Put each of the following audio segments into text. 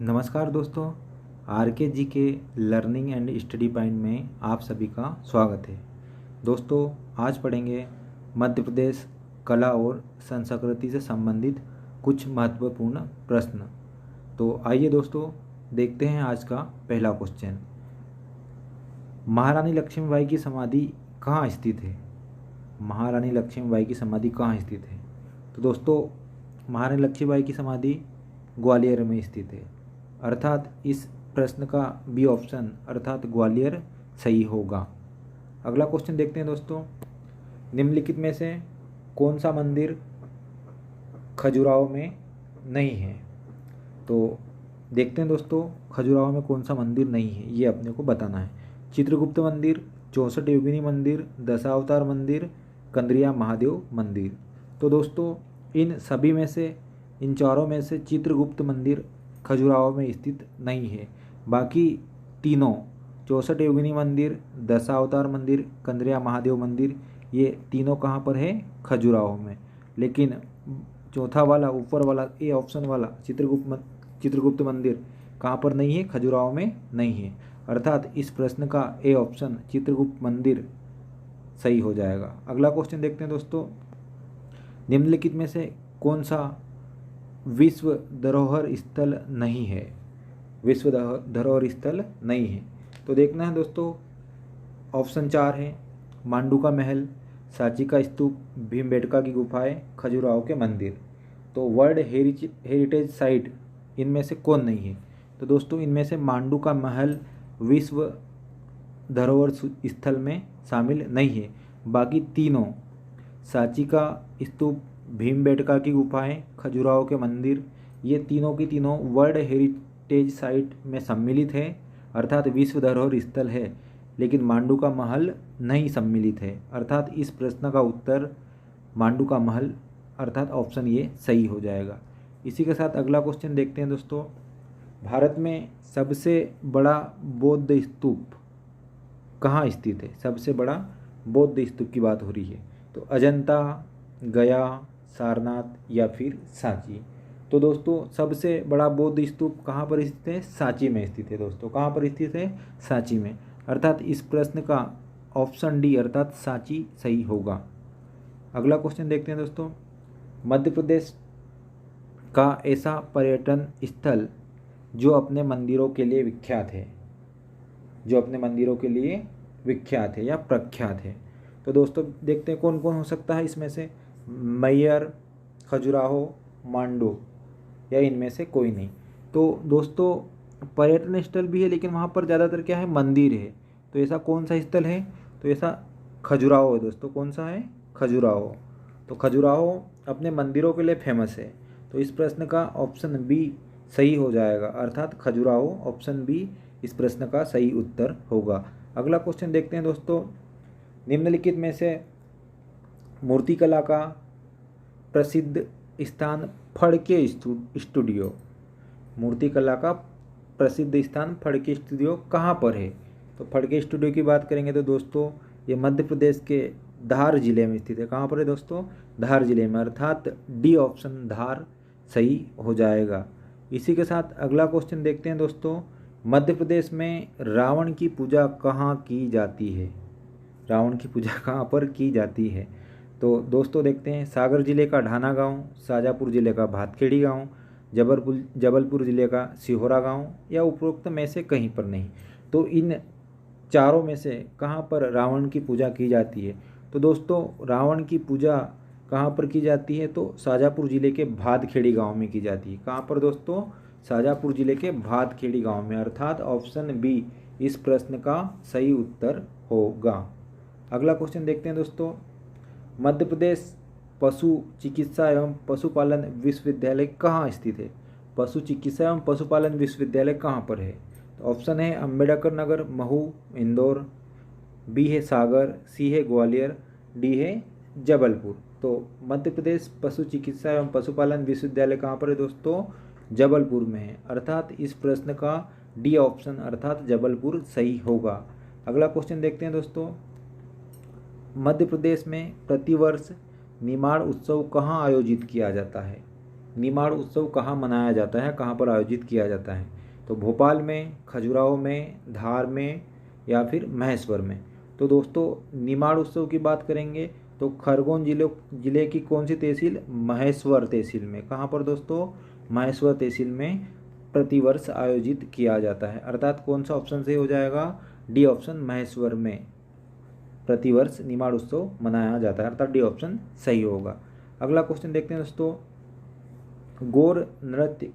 नमस्कार दोस्तों, आर के जी के लर्निंग एंड स्टडी पॉइंट में आप सभी का स्वागत है। दोस्तों, आज पढ़ेंगे मध्य प्रदेश कला और संस्कृति से संबंधित कुछ महत्वपूर्ण प्रश्न। तो आइए दोस्तों, देखते हैं आज का पहला क्वेश्चन। महारानी लक्ष्मीबाई की समाधि कहाँ स्थित है? महारानी लक्ष्मीबाई की समाधि कहाँ स्थित है? तो दोस्तों, महारानी लक्ष्मीबाई की समाधि ग्वालियर में स्थित है, अर्थात इस प्रश्न का बी ऑप्शन अर्थात ग्वालियर सही होगा। अगला क्वेश्चन देखते हैं दोस्तों। निम्नलिखित में से कौन सा मंदिर खजुराहो में नहीं है? तो देखते हैं दोस्तों, खजुराहो में कौन सा मंदिर नहीं है, ये अपने को बताना है। चित्रगुप्त मंदिर, 64 योगिनी मंदिर, दशावतार मंदिर, कंद्रिया महादेव मंदिर। तो दोस्तों, इन सभी में से, इन चारों में से चित्रगुप्त मंदिर खजुराहो में स्थित नहीं है। बाकी तीनों, 64 योगिनी मंदिर, दशावतार मंदिर, कंद्रिया महादेव मंदिर, ये तीनों कहाँ पर है? खजुराहो में। लेकिन चौथा वाला, ऊपर वाला ए ऑप्शन वाला चित्रगुप्त मंदिर कहाँ पर नहीं है? खजुराहो में नहीं है, अर्थात इस प्रश्न का ए ऑप्शन चित्रगुप्त मंदिर सही हो जाएगा। अगला क्वेश्चन देखते हैं दोस्तों। निम्नलिखित में से कौन सा विश्व धरोहर स्थल नहीं है? विश्व धरोहर स्थल नहीं है, तो देखना है दोस्तों। ऑप्शन 4 है मांडू का महल, सांची का स्तूप, भीमबेटका की गुफाएं, खजुराहो के मंदिर। तो वर्ल्ड हेरिटेज साइट इनमें से कौन नहीं है? तो दोस्तों, इनमें से मांडू का महल विश्व धरोहर स्थल में शामिल नहीं है। बाकी तीनों, सांची का स्तूप, भीमबेटका की गुफाएं, खजुराहो के मंदिर, ये तीनों की तीनों वर्ल्ड हेरिटेज साइट में सम्मिलित है, अर्थात विश्व धरोहर स्थल है। लेकिन मांडू का महल नहीं सम्मिलित है, अर्थात इस प्रश्न का उत्तर मांडू का महल अर्थात ऑप्शन ये सही हो जाएगा। इसी के साथ अगला क्वेश्चन देखते हैं दोस्तों। भारत में सबसे बड़ा बौद्ध स्तूप कहाँ स्थित है? सबसे बड़ा बौद्ध स्तूप की बात हो रही है, तो अजंता, गया, सारनाथ या फिर सांची। तो दोस्तों, सबसे बड़ा बौद्ध स्तूप कहाँ पर स्थित है? सांची में स्थित है दोस्तों। कहाँ पर स्थित है? सांची में, अर्थात इस प्रश्न का ऑप्शन डी अर्थात सांची सही होगा। अगला क्वेश्चन देखते हैं दोस्तों। मध्य प्रदेश का ऐसा पर्यटन स्थल जो अपने मंदिरों के लिए विख्यात है, जो अपने मंदिरों के लिए विख्यात है या प्रख्यात है। तो दोस्तों, देखते हैं कौन कौन हो सकता है इसमें से। मैहर, खजुराहो, मांडू या इनमें से कोई नहीं। तो दोस्तों, पर्यटन स्थल भी है, लेकिन वहाँ पर ज़्यादातर क्या है? मंदिर है। तो ऐसा कौन सा स्थल है? तो ऐसा खजुराहो है दोस्तों। कौन सा है? खजुराहो। तो खजुराहो अपने मंदिरों के लिए फेमस है, तो इस प्रश्न का ऑप्शन बी सही हो जाएगा, अर्थात खजुराहो ऑप्शन बी इस प्रश्न का सही उत्तर होगा। अगला क्वेश्चन देखते हैं दोस्तों। निम्नलिखित में से मूर्तिकला का प्रसिद्ध स्थान फड़के स्टूडियो, मूर्तिकला का प्रसिद्ध स्थान फड़के स्टूडियो कहाँ पर है? तो फड़के स्टूडियो की बात करेंगे तो दोस्तों, ये मध्य प्रदेश के धार जिले में स्थित है। कहाँ पर है दोस्तों? धार जिले में, अर्थात डी ऑप्शन धार सही हो जाएगा। इसी के साथ अगला क्वेश्चन देखते हैं दोस्तों। मध्य प्रदेश में रावण की पूजा कहाँ की जाती है? रावण की पूजा कहाँ पर की जाती है? तो दोस्तों, देखते हैं। सागर जिले का ढाना गांव, शाजापुर जिले का भातखेड़ी गांव, जबलपुर जिले का सिहोरा गांव या उपरोक्त में से कहीं पर नहीं। तो इन चारों में से कहाँ पर रावण की पूजा की जाती है? तो दोस्तों, रावण की पूजा कहाँ पर की जाती है? तो शाजापुर जिले के भातखेड़ी गांव में की जाती है। कहाँ पर दोस्तों? शाजापुर जिले के भातखेड़ी गांव में, अर्थात ऑप्शन बी इस प्रश्न का सही उत्तर होगा। अगला क्वेश्चन देखते हैं दोस्तों। मध्य प्रदेश पशु चिकित्सा एवं पशुपालन विश्वविद्यालय कहाँ स्थित है? पशु चिकित्सा एवं पशुपालन विश्वविद्यालय कहाँ पर है? तो ऑप्शन है अम्बेडकर नगर, महू, इंदौर, बी है सागर, सी है ग्वालियर, डी है जबलपुर। तो मध्य प्रदेश पशु चिकित्सा एवं पशुपालन विश्वविद्यालय कहाँ पर है दोस्तों? जबलपुर में है, अर्थात इस प्रश्न का डी ऑप्शन अर्थात जबलपुर सही होगा। अगला क्वेश्चन देखते हैं दोस्तों। मध्य प्रदेश में प्रतिवर्ष निमाड़ उत्सव कहाँ आयोजित किया जाता है? निमाड़ उत्सव कहाँ मनाया जाता है, कहाँ पर आयोजित किया जाता है? तो भोपाल में, खजुराहो में, धार में या फिर महेश्वर में। तो दोस्तों निमाड़ उत्सव की बात करेंगे तो खरगोन जिले की कौन सी तहसील? महेश्वर तहसील में। कहाँ पर दोस्तों? महेश्वर तहसील में प्रतिवर्ष आयोजित किया जाता है। अर्थात कौन सा ऑप्शन सही हो जाएगा? डी ऑप्शन, महेश्वर में प्रतिवर्ष निमाड़ उत्सव मनाया जाता है, अर्थात डी ऑप्शन सही होगा। अगला क्वेश्चन देखते हैं दोस्तों, गौर नृत्य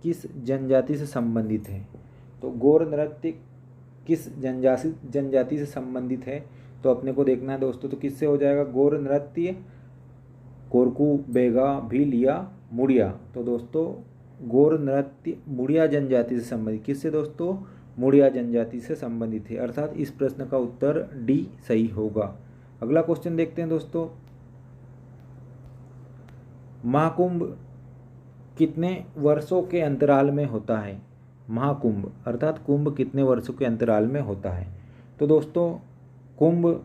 किस जनजाति से संबंधित है? तो गौर नृत्य किस जनजाति से संबंधित है? तो अपने को देखना है दोस्तों, तो किससे हो जाएगा? गौर नृत्य कोरकू, बेगा, भील या मुड़िया। तो दोस्तों गौर नृत्य मुड़िया जनजाति से संबंधित। किससे दोस्तों? मुड़िया जनजाति से संबंधित है, अर्थात इस प्रश्न का उत्तर डी सही होगा। अगला क्वेश्चन देखते हैं दोस्तों, महाकुंभ कितने वर्षों के अंतराल में होता है? महाकुंभ अर्थात कुंभ कितने वर्षों के अंतराल में होता है? तो दोस्तों कुंभ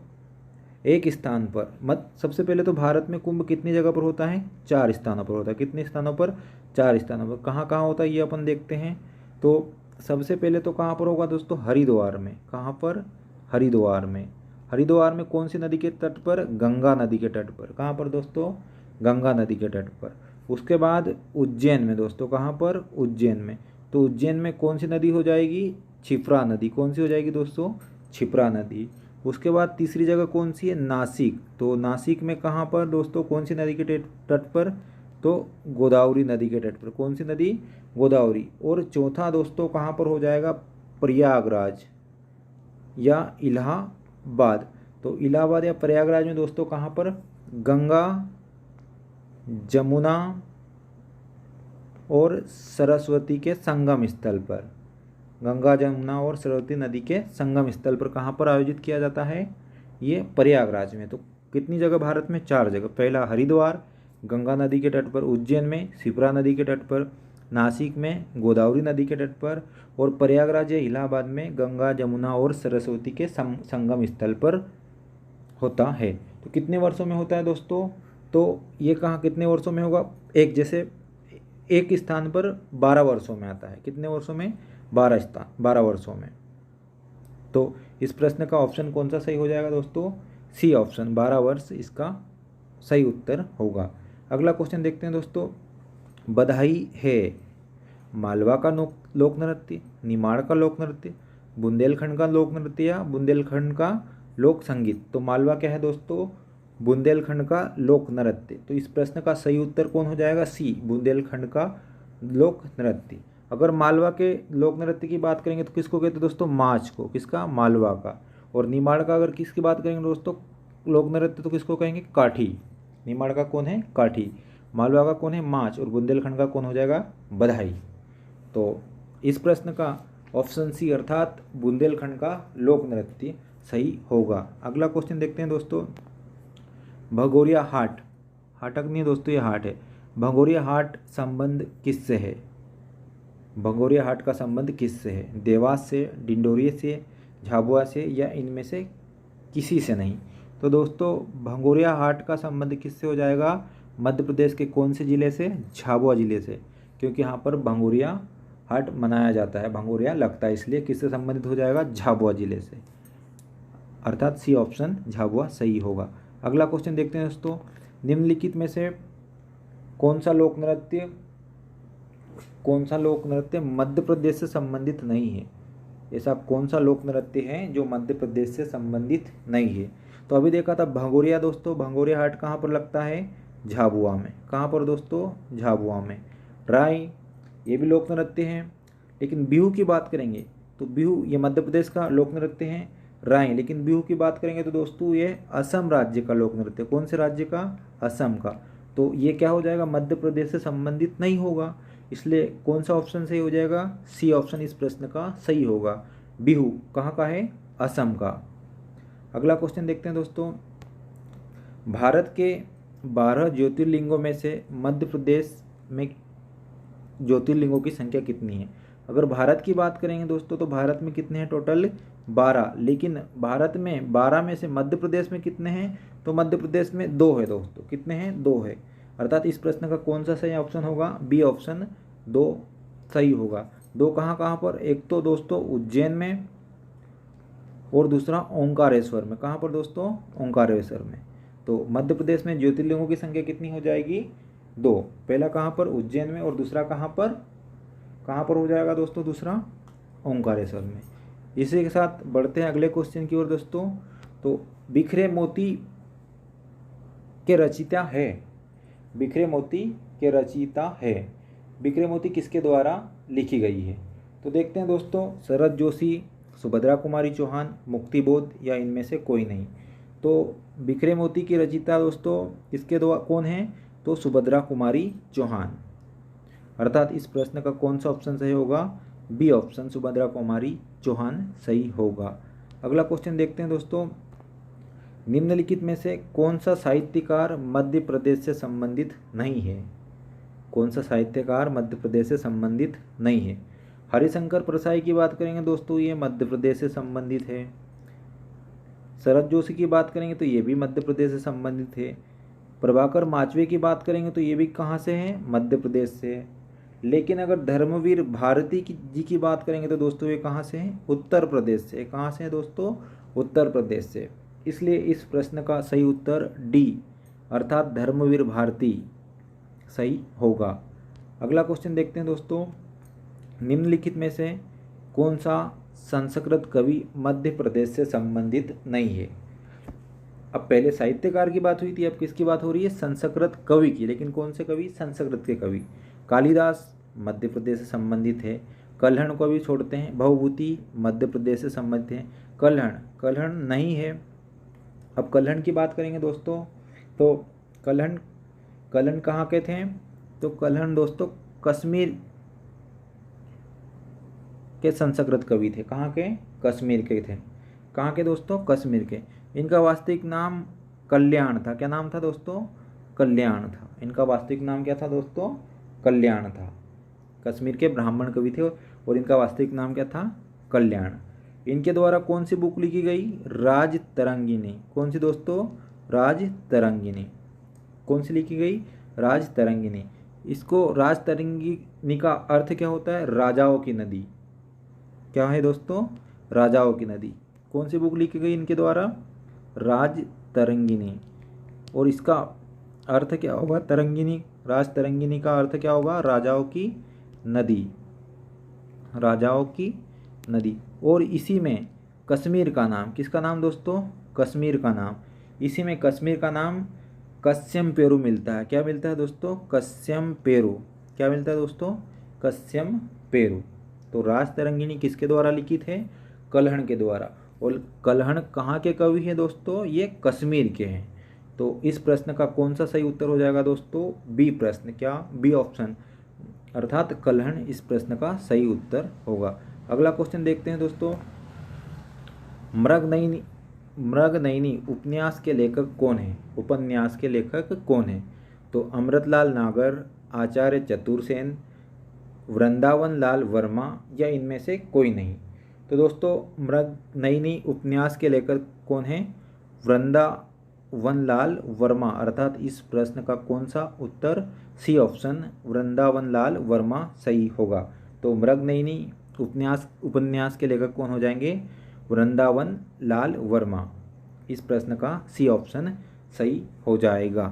एक स्थान पर सबसे पहले तो भारत में कुंभ कितनी जगह पर होता है? 4 स्थानों पर होता है। कितने स्थानों पर? 4 स्थानों पर। कहाँ कहाँ होता है ये अपन देखते हैं। तो सबसे पहले तो कहाँ पर होगा दोस्तों? हरिद्वार में। कहाँ पर? हरिद्वार में। हरिद्वार में कौन सी नदी के तट पर? गंगा नदी के तट पर। कहाँ पर दोस्तों? गंगा नदी के तट पर। उसके बाद उज्जैन में दोस्तों। कहाँ पर? उज्जैन में। तो उज्जैन में कौन सी नदी हो जाएगी? क्षिप्रा नदी। कौन सी हो जाएगी दोस्तों? क्षिप्रा नदी। उसके बाद तीसरी जगह कौन सी है? नासिक। तो नासिक में कहाँ पर दोस्तों? कौन सी नदी के तट पर? तो गोदावरी नदी के तट पर। कौन सी नदी? गोदावरी। और चौथा दोस्तों कहाँ पर हो जाएगा? प्रयागराज या इलाहाबाद। तो इलाहाबाद या प्रयागराज में दोस्तों कहाँ पर? गंगा, जमुना और सरस्वती के संगम स्थल पर। गंगा, जमुना और सरस्वती नदी के संगम स्थल पर कहाँ पर आयोजित किया जाता है? ये प्रयागराज में। तो कितनी जगह भारत में? 4 जगह। पहला हरिद्वार गंगा नदी के तट पर, उज्जैन में क्षिप्रा नदी के तट पर, नासिक में गोदावरी नदी के तट पर और प्रयागराज या इलाहाबाद में गंगा, जमुना और सरस्वती के संगम स्थल पर होता है। तो कितने वर्षों में होता है दोस्तों? तो ये कहाँ कितने वर्षों में होगा? एक स्थान पर 12 वर्षों में आता है। कितने वर्षों में? 12 वर्षों में। तो इस प्रश्न का ऑप्शन कौन सा सही हो जाएगा दोस्तों? सी ऑप्शन, 12 वर्ष इसका सही उत्तर होगा। अगला क्वेश्चन देखते हैं दोस्तों, बधाई है मालवा का लोक नृत्य, निमाड़ का लोक नृत्य, बुंदेलखंड का लोक नृत्य या बुंदेलखंड का लोक संगीत? तो मालवा क्या है दोस्तों? बुंदेलखंड का लोक नृत्य। तो इस प्रश्न का सही उत्तर कौन हो जाएगा? सी, बुंदेलखंड का लोक नृत्य। अगर मालवा के लोक नृत्य की बात करेंगे तो किसको कहते हैं दोस्तों? माच को। किसका? मालवा का। और निमाड़ का अगर किसकी बात करेंगे दोस्तों लोक नृत्य तो किसको कहेंगे? काठी। निमाड़ का कौन है? काठी। मालवा का कौन है? माच। और बुंदेलखंड का कौन हो जाएगा? बधाई। तो इस प्रश्न का ऑप्शन सी अर्थात बुंदेलखंड का लोक नृत्य सही होगा। अगला क्वेश्चन देखते हैं दोस्तों, भगोरिया हाट, हाटक नहीं दोस्तों ये हाट है। भगोरिया हाट संबंध किससे है? भगोरिया हाट का संबंध किससे है? देवास से, डिंडोरी से, झाबुआ से या इनमें से किसी से नहीं? तो दोस्तों भगोरिया हाट का संबंध किससे हो जाएगा? मध्य प्रदेश के कौन से ज़िले से? झाबुआ ज़िले से, क्योंकि यहाँ पर भगोरिया हाट मनाया जाता है, भगोरिया लगता है, इसलिए किससे संबंधित हो जाएगा? झाबुआ ज़िले से, अर्थात सी ऑप्शन झाबुआ सही होगा। अगला क्वेश्चन देखते हैं दोस्तों, निम्नलिखित में से कौन सा लोक नृत्य मध्य प्रदेश से संबंधित नहीं है? ऐसा कौन सा लोक नृत्य है जो मध्य प्रदेश से संबंधित नहीं है? तो अभी देखा था भगोरिया दोस्तों, भगोरिया हाट कहाँ पर लगता है? झाबुआ में। कहाँ पर दोस्तों? झाबुआ में। राई ये भी लोक नृत्य है। लेकिन बिहू की बात करेंगे तो बिहू ये मध्य प्रदेश का लोक नृत्य है, राई। लेकिन बिहू की बात करेंगे तो दोस्तों ये असम राज्य का लोक नृत्य। कौन से राज्य का? असम का। तो ये क्या हो जाएगा? मध्य प्रदेश से संबंधित नहीं होगा, इसलिए कौन सा ऑप्शन सही हो जाएगा? सी ऑप्शन इस प्रश्न का सही होगा। बिहू कहाँ का है? असम का। अगला क्वेश्चन देखते हैं दोस्तों, भारत के 12 ज्योतिर्लिंगों में से मध्य प्रदेश में ज्योतिर्लिंगों की संख्या कितनी है? अगर भारत की बात करेंगे दोस्तों तो भारत में कितने हैं टोटल? 12, लेकिन भारत में 12 में से मध्य प्रदेश में कितने हैं? तो मध्य प्रदेश में 2 है दोस्तों। कितने हैं? 2 है। अर्थात इस प्रश्न का कौन सा सही ऑप्शन होगा? बी ऑप्शन 2 सही होगा। 2 कहाँ कहाँ पर? एक तो दोस्तों उज्जैन में और दूसरा ओंकारेश्वर में। कहाँ पर दोस्तों? ओंकारेश्वर में। तो मध्य प्रदेश में ज्योतिर्लिंगों की संख्या कितनी हो जाएगी? 2। पहला कहाँ पर? उज्जैन में, और दूसरा कहाँ पर हो जाएगा दोस्तों? दूसरा ओंकारेश्वर में। इसी के साथ बढ़ते हैं अगले क्वेश्चन की ओर दोस्तों। तो बिखरे मोती के रचयिता है। बिखरे मोती के रचयिता है। बिखरे मोती किसके द्वारा लिखी गई है? तो देखते हैं दोस्तों, शरद जोशी, सुभद्रा कुमारी चौहान, मुक्तिबोध, या इनमें से कोई नहीं। तो बिखरे मोती की रचयिता दोस्तों किसके द्वारा कौन है? तो सुभद्रा कुमारी चौहान। अर्थात इस प्रश्न का कौन सा ऑप्शन सही होगा? बी ऑप्शन सुभद्रा कुमारी चौहान सही होगा। अगला क्वेश्चन देखते हैं दोस्तों। निम्नलिखित में से कौन सा साहित्यकार मध्य प्रदेश से संबंधित नहीं है? कौन सा साहित्यकार मध्य प्रदेश से संबंधित नहीं है? हरिशंकर परसाई की बात करेंगे दोस्तों, ये मध्य प्रदेश से संबंधित है। शरद जोशी की बात करेंगे तो ये भी मध्य प्रदेश से संबंधित है। प्रभाकर माचवे की बात करेंगे तो ये भी कहाँ से है? मध्य प्रदेश से है। लेकिन अगर धर्मवीर भारती जी की बात करेंगे तो दोस्तों ये कहाँ से हैं? उत्तर प्रदेश से। कहाँ से हैं दोस्तों? उत्तर प्रदेश से। इसलिए इस प्रश्न का सही उत्तर डी अर्थात धर्मवीर भारती सही होगा। अगला क्वेश्चन देखते हैं दोस्तों। निम्नलिखित में से कौन सा संस्कृत कवि मध्य प्रदेश से संबंधित नहीं है? अब पहले साहित्यकार की बात हुई थी, अब किसकी बात हो रही है? संस्कृत कवि की। लेकिन कौन से कवि? संस्कृत के कवि। कालिदास मध्य प्रदेश से संबंधित है। कल्हण को भी छोड़ते हैं। भवभूति मध्य प्रदेश से संबंधित है। कल्हण नहीं है। अब कल्हण की बात करेंगे दोस्तों, तो कल्हण कहाँ के थे? तो कल्हण दोस्तों कश्मीर के संस्कृत कवि थे। कहाँ के? कश्मीर के थे। कहाँ के दोस्तों? कश्मीर के। इनका वास्तविक नाम कल्याण था। क्या नाम था दोस्तों? कल्याण था। इनका वास्तविक नाम क्या था दोस्तों? कल्याण था। कश्मीर के ब्राह्मण कवि थे और इनका वास्तविक नाम क्या था? कल्याण। इनके द्वारा कौन सी बुक लिखी गई? राज तरंगिनी। कौन सी दोस्तों? राज तरंगिनी। कौन सी लिखी गई? राज तरंगिनी। इसको राज तरंगिनी का अर्थ क्या होता है? राजाओं की नदी। क्या है दोस्तों? राजाओं की नदी। कौन सी बुक लिखी गई इनके द्वारा? राज तरंगिनी। और इसका अर्थ क्या होगा? तरंगिनी, राज तरंगिनी का अर्थ क्या होगा? राजाओं की नदी। राजाओं की नदी। और इसी में कश्मीर का नाम, किसका नाम दोस्तों? कश्मीर का नाम। इसी में कश्मीर का नाम कस्यम पेरू मिलता है। क्या मिलता है दोस्तों? कस्यम पेरू। क्या मिलता है दोस्तों? कस्यम पेरू। तो राज तरंगिनी किसके द्वारा लिखित है? कल्हण के द्वारा। और कल्हण कहाँ के कवि हैं दोस्तों? ये कश्मीर के हैं। तो इस प्रश्न का कौन सा सही उत्तर हो जाएगा दोस्तों? बी प्रश्न। क्या? बी ऑप्शन अर्थात कल्हण इस प्रश्न का सही उत्तर होगा। अगला क्वेश्चन देखते हैं दोस्तों। मृगनयनी उपन्यास के लेखक कौन है? उपन्यास के लेखक कौन है? तो अमृतलाल नागर, आचार्य चतुरसेन, वृंदावन लाल वर्मा, या इनमें से कोई नहीं। तो दोस्तों मृगनयनी उपन्यास के लेखक कौन है? वृंदावन लाल वर्मा। अर्थात इस प्रश्न का कौन सा उत्तर? सी ऑप्शन वृंदावन लाल वर्मा सही होगा। तो मृगनयनी उपन्यास के लेखक कौन हो जाएंगे? वृंदावन लाल वर्मा। इस प्रश्न का सी ऑप्शन सही हो जाएगा।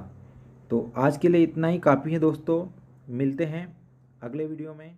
तो आज के लिए इतना ही काफ़ी है दोस्तों। मिलते हैं अगले वीडियो में।